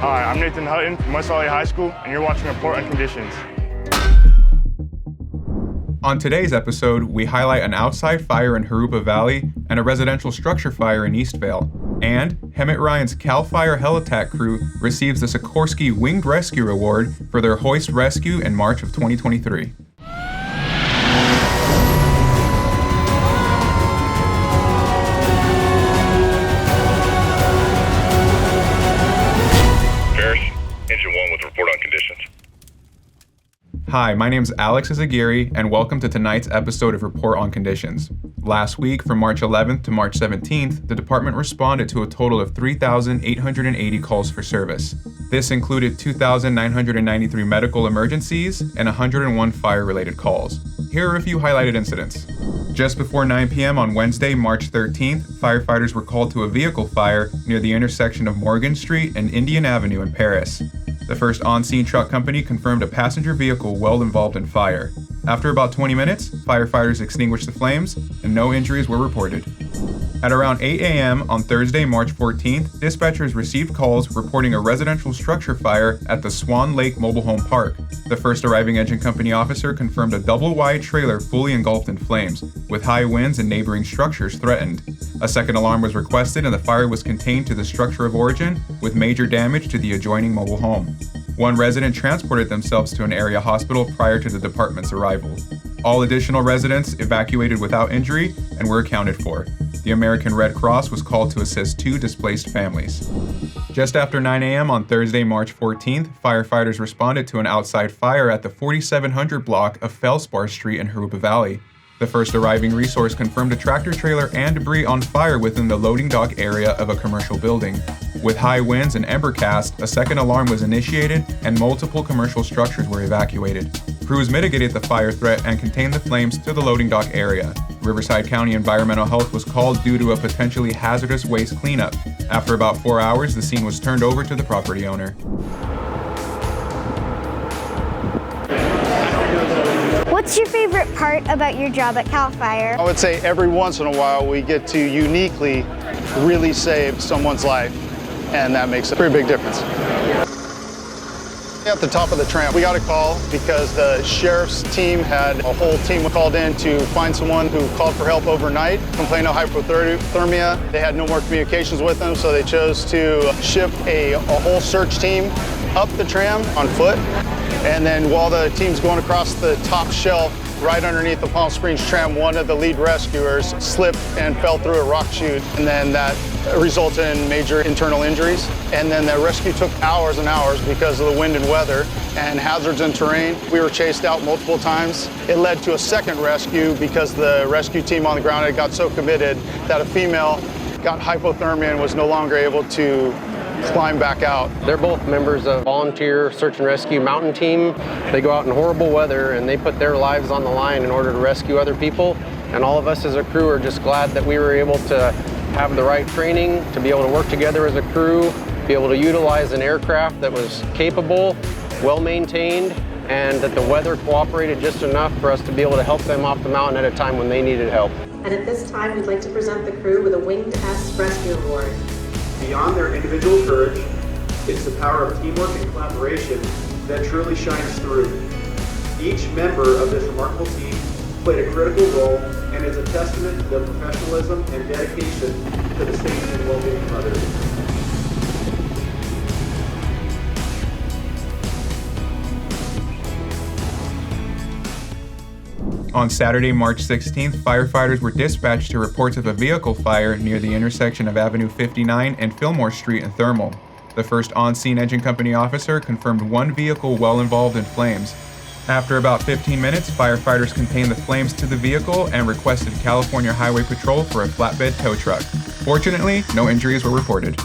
Hi, I'm Nathan Hutton from West Valley High School, and you're watching Report on Conditions. On today's episode, we highlight an outside fire in Jurupa Valley and a residential structure fire in Eastvale. And Hemet Ryan's CAL FIRE Helitack crew receives the Sikorsky Winged Rescue Award for their hoist rescue in March of 2023. Engine 1 with report on conditions. Hi, my name's Alex Azaguirre, and welcome to tonight's episode of Report on Conditions. Last week, from March 11th to March 17th, the department responded to a total of 3,880 calls for service. This included 2,993 medical emergencies and 101 fire-related calls. Here are a few highlighted incidents. Just before 9 p.m. on Wednesday, March 13th, firefighters were called to a vehicle fire near the intersection of Morgan Street and Indian Avenue in Paris. The first on-scene truck company confirmed a passenger vehicle well involved in fire. After about 20 minutes, firefighters extinguished the flames, and no injuries were reported. At around 8 a.m. on Thursday, March 14th, dispatchers received calls reporting a residential structure fire at the Swan Lake Mobile Home Park. The first arriving engine company officer confirmed a double-wide trailer fully engulfed in flames, with high winds and neighboring structures threatened. A second alarm was requested and the fire was contained to the structure of origin, with major damage to the adjoining mobile home. One resident transported themselves to an area hospital prior to the department's arrival. All additional residents evacuated without injury and were accounted for. The American Red Cross was called to assist 2 displaced families. Just after 9 a.m. on Thursday, March 14th, firefighters responded to an outside fire at the 4700 block of Felspar Street in Jurupa Valley. The first arriving resource confirmed a tractor trailer and debris on fire within the loading dock area of a commercial building. With high winds and embercast, a second alarm was initiated and multiple commercial structures were evacuated. Crews mitigated the fire threat and contained the flames to the loading dock area. Riverside County Environmental Health was called due to a potentially hazardous waste cleanup. After about 4 hours, the scene was turned over to the property owner. What's your favorite part about your job at CAL FIRE? I would say every once in a while we get to uniquely really save someone's life, and that makes a pretty big difference. At the top of the tram, we got a call because the sheriff's team had a whole team called in to find someone who called for help overnight, complained of hypothermia. They had no more communications with them, so they chose to ship a whole search team up the tram on foot. And then while the team's going across the top shelf, right underneath the Palm Springs tram, one of the lead rescuers slipped and fell through a rock chute, and then that resulted in major internal injuries. And then the rescue took hours and hours because of the wind and weather and hazards in terrain. We were chased out multiple times. It led to a second rescue because the rescue team on the ground had got so committed that a female got hypothermia and was no longer able to climb back out. They're both members of volunteer search and rescue mountain team. They go out in horrible weather and they put their lives on the line in order to rescue other people. And all of us as a crew are just glad that we were able to have the right training, to be able to work together as a crew, be able to utilize an aircraft that was capable, well maintained, and that the weather cooperated just enough for us to be able to help them off the mountain at a time when they needed help. And at this time, we'd like to present the crew with a Winged Rescue Award. Beyond their individual courage, it's the power of teamwork and collaboration that truly shines through. Each member of this remarkable team played a critical role and is a testament to their professionalism and dedication to the safety and well-being of others. On Saturday, March 16th, firefighters were dispatched to reports of a vehicle fire near the intersection of Avenue 59 and Fillmore Street in Thermal. The first on-scene engine company officer confirmed one vehicle well involved in flames. After about 15 minutes, firefighters contained the flames to the vehicle and requested California Highway Patrol for a flatbed tow truck. Fortunately, no injuries were reported.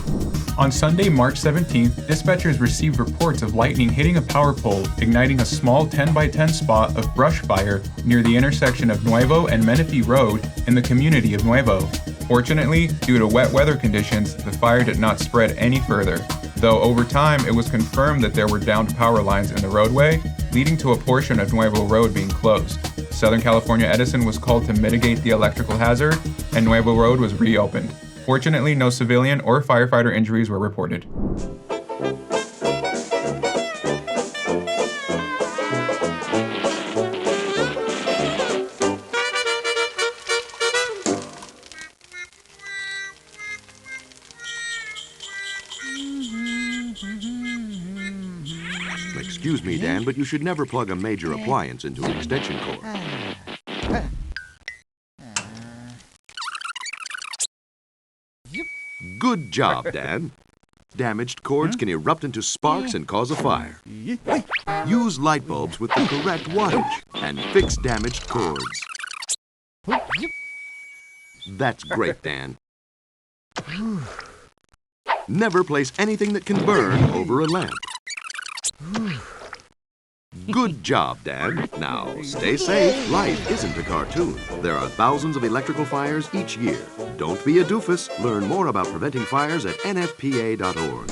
On Sunday, March 17th, dispatchers received reports of lightning hitting a power pole, igniting a small 10x10 spot of brush fire near the intersection of Nuevo and Menifee Road in the community of Nuevo. Fortunately, due to wet weather conditions, the fire did not spread any further, though over time it was confirmed that there were downed power lines in the roadway, leading to a portion of Nuevo Road being closed. Southern California Edison was called to mitigate the electrical hazard, and Nuevo Road was reopened. Fortunately, no civilian or firefighter injuries were reported. Excuse me, Dan, but you should never plug a major appliance into an extension cord. Good job, Dan. Damaged cords can erupt into sparks and cause a fire. Use light bulbs with the correct wattage and fix damaged cords. That's great, Dan. Never place anything that can burn over a lamp. Good job, Dan. Now, stay safe. Life isn't a cartoon. There are thousands of electrical fires each year. Don't be a doofus. Learn more about preventing fires at nfpa.org.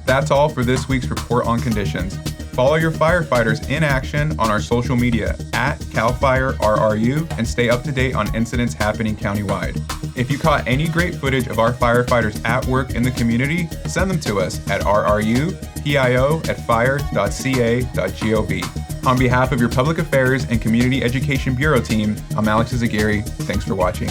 That's all for this week's Report on Conditions. Follow your firefighters in action on our social media at CalFireRRU and stay up to date on incidents happening countywide. If you caught any great footage of our firefighters at work in the community, send them to us at rrupio@fire.ca.gov. On behalf of your Public Affairs and Community Education Bureau team, I'm Alex Azaguirre. Thanks for watching.